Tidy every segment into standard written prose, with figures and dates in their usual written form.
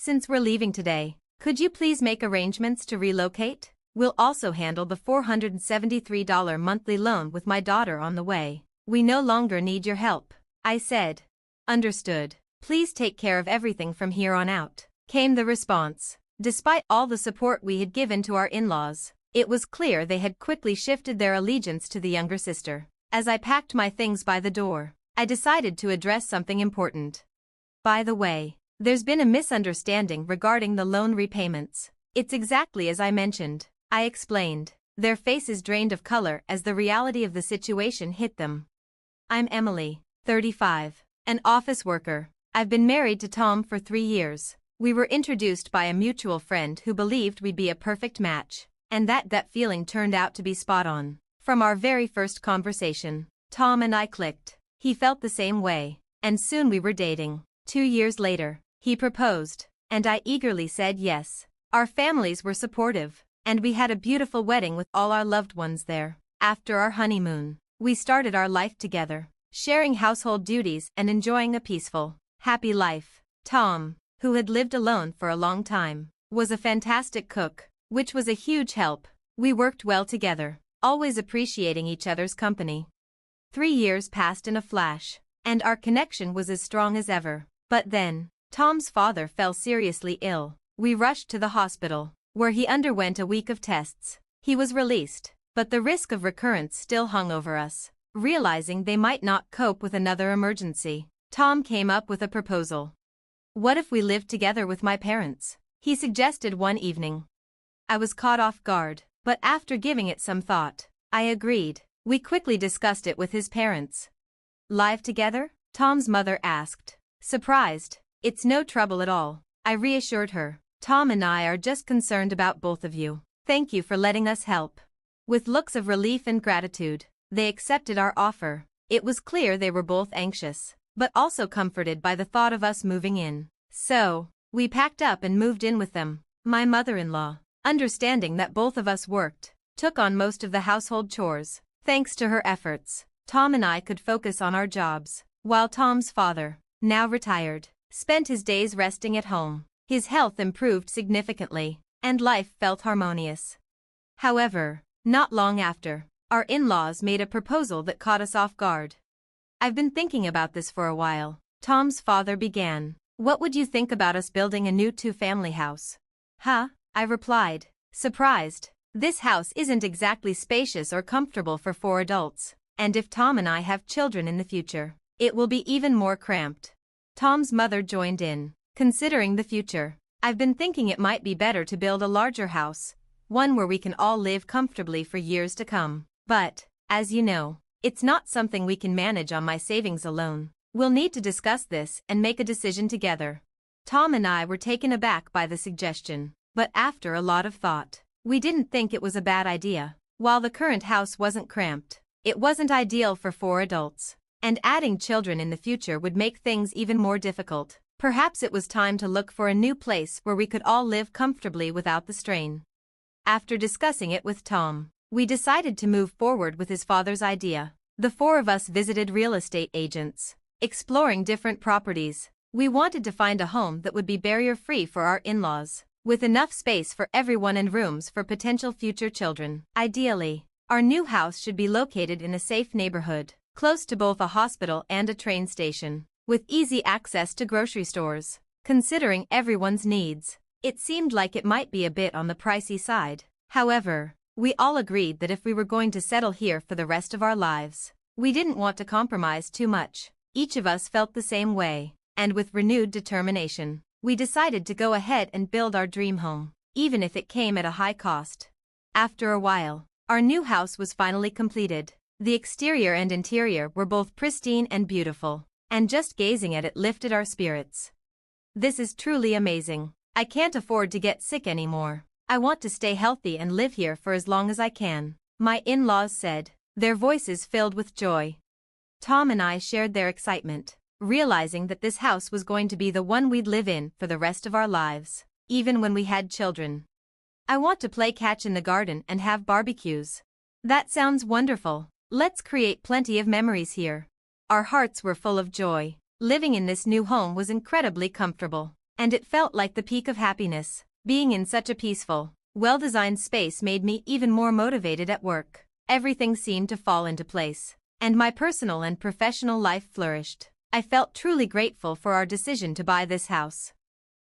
Since we're leaving today, could you please make arrangements to relocate? We'll also handle the $473 monthly loan with my daughter on the way. We no longer need your help. I said. Understood. Please take care of everything from here on out, came the response. Despite all the support we had given to our in-laws, it was clear they had quickly shifted their allegiance to the younger sister. As I packed my things by the door, I decided to address something important. By the way, there's been a misunderstanding regarding the loan repayments. It's exactly as I mentioned, I explained. Their faces drained of color as the reality of the situation hit them. I'm Emily, 35, an office worker. I've been married to Tom for 3 years. We were introduced by a mutual friend who believed we'd be a perfect match, and that feeling turned out to be spot on. From our very first conversation, Tom and I clicked. He felt the same way, and soon we were dating. 2 years later, he proposed, and I eagerly said yes. Our families were supportive, and we had a beautiful wedding with all our loved ones there. After our honeymoon, we started our life together, sharing household duties and enjoying a peaceful, happy life. Tom, who had lived alone for a long time, was a fantastic cook, which was a huge help. We worked well together, always appreciating each other's company. 3 years passed in a flash, and our connection was as strong as ever. But then, Tom's father fell seriously ill. We rushed to the hospital, where he underwent a week of tests. He was released, but the risk of recurrence still hung over us. Realizing they might not cope with another emergency, Tom came up with a proposal. What if we lived together with my parents? He suggested one evening. I was caught off guard, but after giving it some thought, I agreed. We quickly discussed it with his parents. Live together? Tom's mother asked. Surprised. It's no trouble at all, I reassured her. Tom and I are just concerned about both of you. Thank you for letting us help. With looks of relief and gratitude, they accepted our offer. It was clear they were both anxious, but also comforted by the thought of us moving in. So, we packed up and moved in with them. My mother-in-law, understanding that both of us worked, took on most of the household chores. Thanks to her efforts, Tom and I could focus on our jobs, while Tom's father, now retired, spent his days resting at home. His health improved significantly, and life felt harmonious. However, not long after, our in-laws made a proposal that caught us off guard. I've been thinking about this for a while, Tom's father began. What would you think about us building a new 2-family house? Huh? I replied, surprised. This house isn't exactly spacious or comfortable for 4 adults, and if Tom and I have children in the future, it will be even more cramped. Tom's mother joined in. Considering the future, I've been thinking it might be better to build a larger house, one where we can all live comfortably for years to come. But, as you know, it's not something we can manage on my savings alone. We'll need to discuss this and make a decision together. Tom and I were taken aback by the suggestion, but after a lot of thought, we didn't think it was a bad idea. While the current house wasn't cramped, it wasn't ideal for 4 adults, and adding children in the future would make things even more difficult. Perhaps it was time to look for a new place where we could all live comfortably without the strain. After discussing it with Tom, we decided to move forward with his father's idea. The 4 of us visited real estate agents, exploring different properties. We wanted to find a home that would be barrier-free for our in-laws, with enough space for everyone and rooms for potential future children. Ideally, our new house should be located in a safe neighborhood, close to both a hospital and a train station, with easy access to grocery stores. Considering everyone's needs, it seemed like it might be a bit on the pricey side. However, we all agreed that if we were going to settle here for the rest of our lives, we didn't want to compromise too much. Each of us felt the same way, and with renewed determination, we decided to go ahead and build our dream home, even if it came at a high cost. After a while, our new house was finally completed. The exterior and interior were both pristine and beautiful, and just gazing at it lifted our spirits. This is truly amazing. I can't afford to get sick anymore. I want to stay healthy and live here for as long as I can, my in-laws said, their voices filled with joy. Tom and I shared their excitement, realizing that this house was going to be the one we'd live in for the rest of our lives, even when we had children. I want to play catch in the garden and have barbecues. That sounds wonderful. Let's create plenty of memories here. Our hearts were full of joy. Living in this new home was incredibly comfortable, and it felt like the peak of happiness. Being in such a peaceful, well-designed space made me even more motivated at work. Everything seemed to fall into place, and my personal and professional life flourished. I felt truly grateful for our decision to buy this house.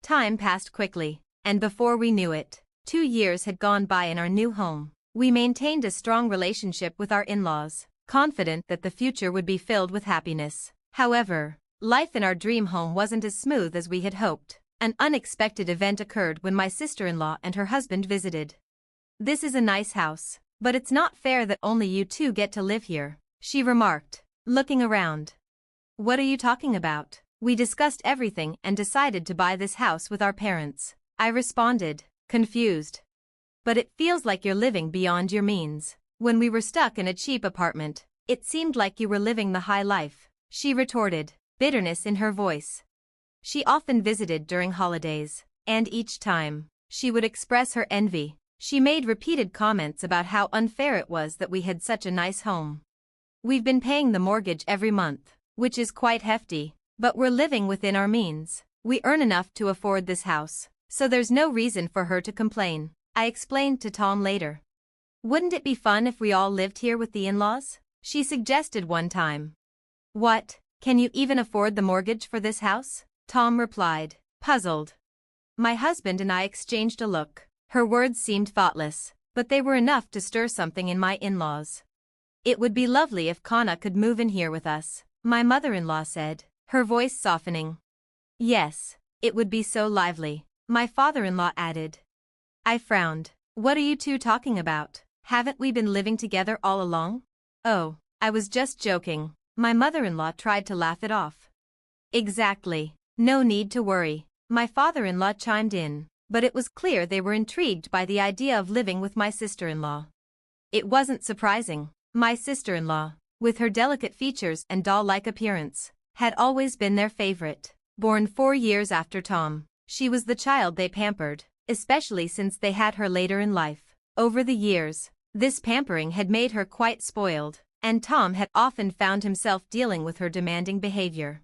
Time passed quickly, and before we knew it, 2 years had gone by in our new home. We maintained a strong relationship with our in-laws, confident that the future would be filled with happiness. However, life in our dream home wasn't as smooth as we had hoped. An unexpected event occurred when my sister-in-law and her husband visited. "This is a nice house, but it's not fair that only you two get to live here," she remarked, looking around. "What are you talking about? We discussed everything and decided to buy this house with our parents," I responded, confused. "But it feels like you're living beyond your means. When we were stuck in a cheap apartment, it seemed like you were living the high life," she retorted, bitterness in her voice. She often visited during holidays, and each time, she would express her envy. She made repeated comments about how unfair it was that we had such a nice home. "We've been paying the mortgage every month, which is quite hefty, but we're living within our means. We earn enough to afford this house, so there's no reason for her to complain," I explained to Tom later. "Wouldn't it be fun if we all lived here with the in-laws?" she suggested one time. "What, can you even afford the mortgage for this house?" Tom replied, puzzled. My husband and I exchanged a look. Her words seemed thoughtless, but they were enough to stir something in my in-laws. "It would be lovely if Kana could move in here with us," my mother-in-law said, her voice softening. "Yes, it would be so lively," my father-in-law added. I frowned. "What are you two talking about? Haven't we been living together all along?" "Oh, I was just joking," my mother-in-law tried to laugh it off. "Exactly. No need to worry," my father-in-law chimed in, but it was clear they were intrigued by the idea of living with my sister-in-law. It wasn't surprising. My sister-in-law, with her delicate features and doll-like appearance, had always been their favorite. Born 4 years after Tom, she was the child they pampered, especially since they had her later in life. Over the years, this pampering had made her quite spoiled, and Tom had often found himself dealing with her demanding behavior.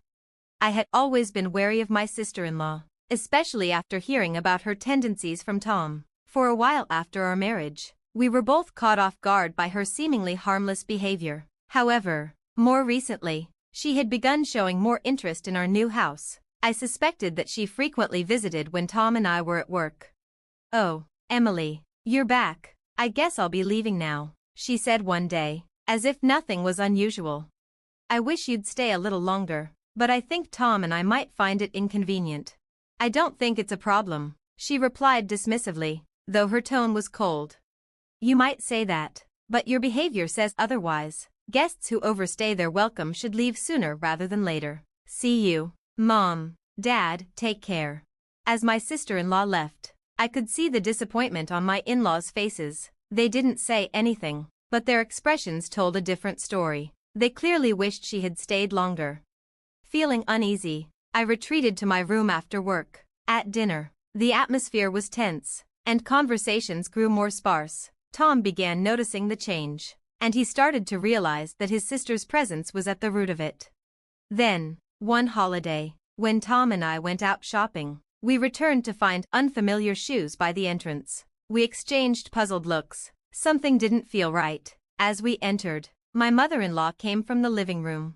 I had always been wary of my sister-in-law, especially after hearing about her tendencies from Tom. For a while after our marriage, we were both caught off guard by her seemingly harmless behavior. However, more recently, she had begun showing more interest in our new house. I suspected that she frequently visited when Tom and I were at work. "Oh, Emily, you're back. I guess I'll be leaving now," she said one day, as if nothing was unusual. "I wish you'd stay a little longer, but I think Tom and I might find it inconvenient." "I don't think it's a problem," she replied dismissively, though her tone was cold. "You might say that, but your behavior says otherwise. Guests who overstay their welcome should leave sooner rather than later. See you, Mom, Dad, take care." As my sister-in-law left, I could see the disappointment on my in-laws' faces. They didn't say anything, but their expressions told a different story. They clearly wished she had stayed longer. Feeling uneasy, I retreated to my room after work. At dinner, the atmosphere was tense, and conversations grew more sparse. Tom began noticing the change, and he started to realize that his sister's presence was at the root of it. Then, one holiday, when Tom and I went out shopping, we returned to find unfamiliar shoes by the entrance. We exchanged puzzled looks. Something didn't feel right. As we entered, my mother-in-law came from the living room.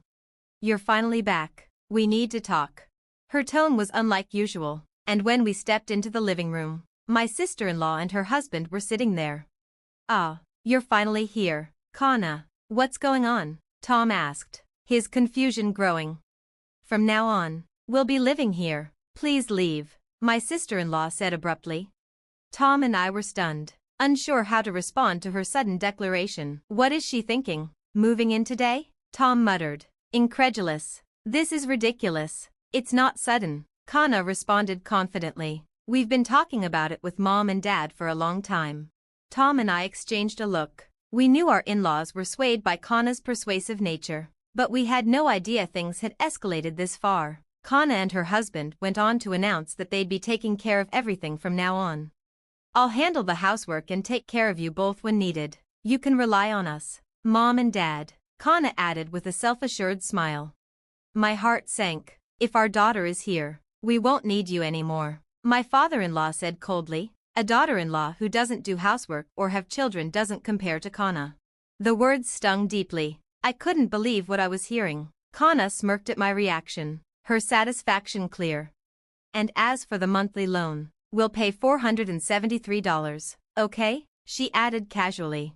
"You're finally back. We need to talk." Her tone was unlike usual, and when we stepped into the living room, my sister-in-law and her husband were sitting there. "Ah, you're finally here, Kana. What's going on?" Tom asked, his confusion growing. "From now on, we'll be living here. Please leave," my sister-in-law said abruptly. Tom and I were stunned, unsure how to respond to her sudden declaration. "What is she thinking? Moving in today?" Tom muttered, incredulous. "This is ridiculous. It's not sudden," Kana responded confidently. "We've been talking about it with Mom and Dad for a long time." Tom and I exchanged a look. We knew our in-laws were swayed by Kana's persuasive nature, but we had no idea things had escalated this far. Kana and her husband went on to announce that they'd be taking care of everything from now on. "I'll handle the housework and take care of you both when needed. You can rely on us, Mom and Dad," Kana added with a self-assured smile. My heart sank. If our daughter is here, We won't need you anymore, my father-in-law said coldly. A daughter-in-law who doesn't do housework or have children doesn't compare to Kana. The words stung deeply. I couldn't believe what I was hearing. Kana smirked at my reaction, her satisfaction clear. And as for the monthly loan, we'll pay $473, okay? She added casually.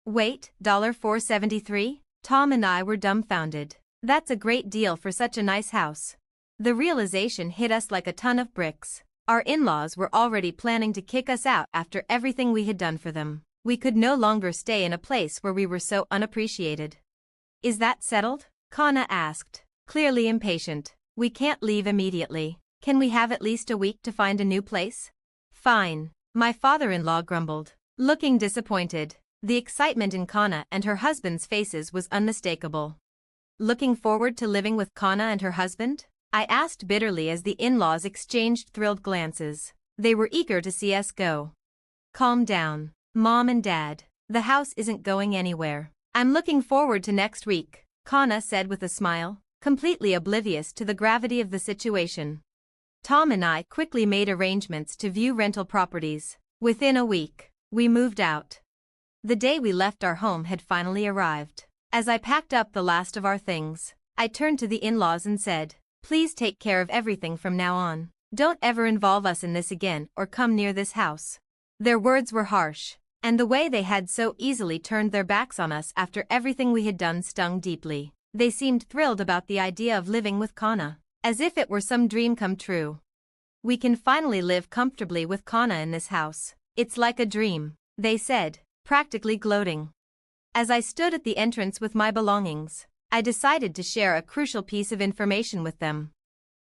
Wait, $473? Tom and I were dumbfounded. That's a great deal for such a nice house. The realization hit us like a ton of bricks. Our in-laws were already planning to kick us out after everything we had done for them. We could no longer stay in a place where we were so unappreciated. Is that settled? Kana asked, clearly impatient. We can't leave immediately. Can we have at least a week to find a new place? Fine, my father-in-law grumbled, looking disappointed. The excitement in Kana and her husband's faces was unmistakable. Looking forward to living with Kana and her husband? I asked bitterly as the in-laws exchanged thrilled glances. They were eager to see us go. Calm down, Mom and Dad. The house isn't going anywhere. I'm looking forward to next week, Kana said with a smile, completely oblivious to the gravity of the situation. Tom and I quickly made arrangements to view rental properties. Within a week, we moved out. The day we left our home had finally arrived. As I packed up the last of our things, I turned to the in-laws and said, please take care of everything from now on. Don't ever involve us in this again or come near this house. Their words were harsh, and the way they had so easily turned their backs on us after everything we had done stung deeply. They seemed thrilled about the idea of living with Kana, as if it were some dream come true. We can finally live comfortably with Kana in this house. It's like a dream, they said, practically gloating. As I stood at the entrance with my belongings, I decided to share a crucial piece of information with them.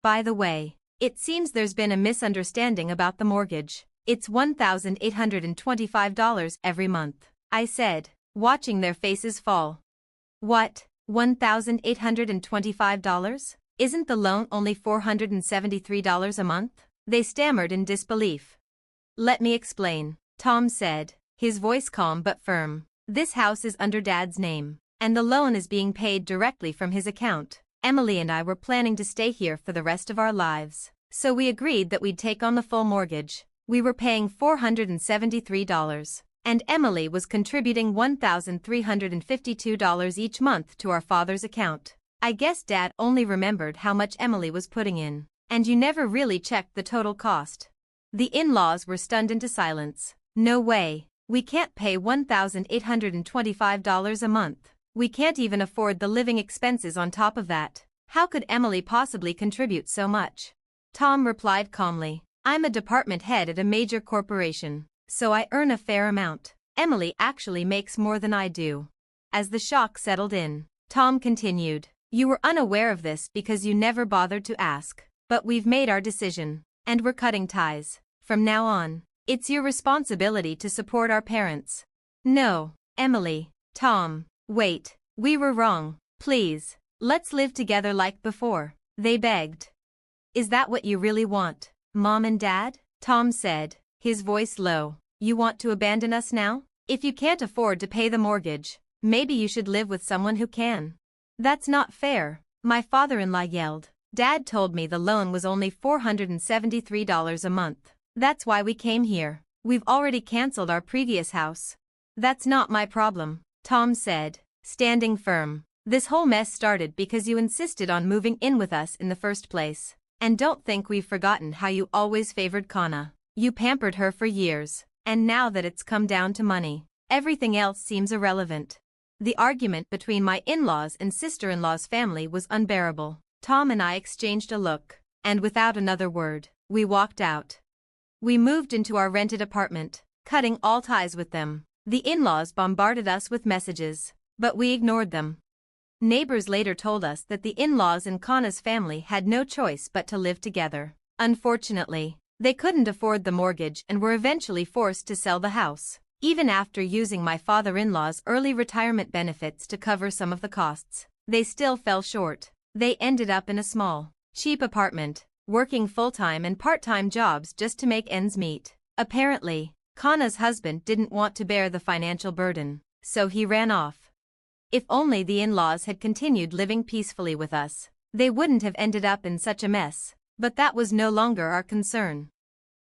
By the way, it seems there's been a misunderstanding about the mortgage. It's $1,825 every month, I said, watching their faces fall. What, $1,825? Isn't the loan only $473 a month? They stammered in disbelief. Let me explain, Tom said, his voice calm but firm. This house is under Dad's name, and the loan is being paid directly from his account. Emily and I were planning to stay here for the rest of our lives, so we agreed that we'd take on the full mortgage. We were paying $473, and Emily was contributing $1,352 each month to our father's account. I guess Dad only remembered how much Emily was putting in, and you never really checked the total cost. The in-laws were stunned into silence. No way, we can't pay $1,825 a month. We can't even afford the living expenses on top of that. How could Emily possibly contribute so much? Tom replied calmly, I'm a department head at a major corporation, so I earn a fair amount. Emily actually makes more than I do. As the shock settled in, Tom continued, you were unaware of this because you never bothered to ask, but we've made our decision, and we're cutting ties. From now on, it's your responsibility to support our parents. No, Emily, Tom, wait, we were wrong. Please, let's live together like before, they begged. Is that what you really want, Mom and Dad? Tom said, his voice low. You want to abandon us now? If you can't afford to pay the mortgage, maybe you should live with someone who can. That's not fair, my father-in-law yelled. Dad told me the loan was only $473 a month. That's why we came here. We've already canceled our previous house. That's not my problem, Tom said, standing firm. This whole mess started because you insisted on moving in with us in the first place. And don't think we've forgotten how you always favored Kana. You pampered her for years, and now that it's come down to money, everything else seems irrelevant. The argument between my in-laws and sister-in-law's family was unbearable. Tom and I exchanged a look, and without another word, we walked out. We moved into our rented apartment, cutting all ties with them. The in-laws bombarded us with messages, but we ignored them. Neighbors later told us that the in-laws and Kana's family had no choice but to live together. Unfortunately, they couldn't afford the mortgage and were eventually forced to sell the house. Even after using my father-in-law's early retirement benefits to cover some of the costs, they still fell short. They ended up in a small, cheap apartment, working full-time and part-time jobs just to make ends meet. Apparently, Kana's husband didn't want to bear the financial burden, so he ran off. If only the in-laws had continued living peacefully with us, they wouldn't have ended up in such a mess. But that was no longer our concern.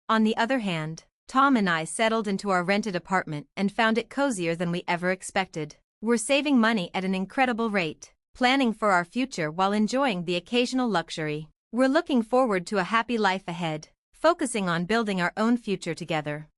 On the other hand, Tom and I settled into our rented apartment and found it cozier than we ever expected. We're saving money at an incredible rate, planning for our future while enjoying the occasional luxury. We're looking forward to a happy life ahead, focusing on building our own future together.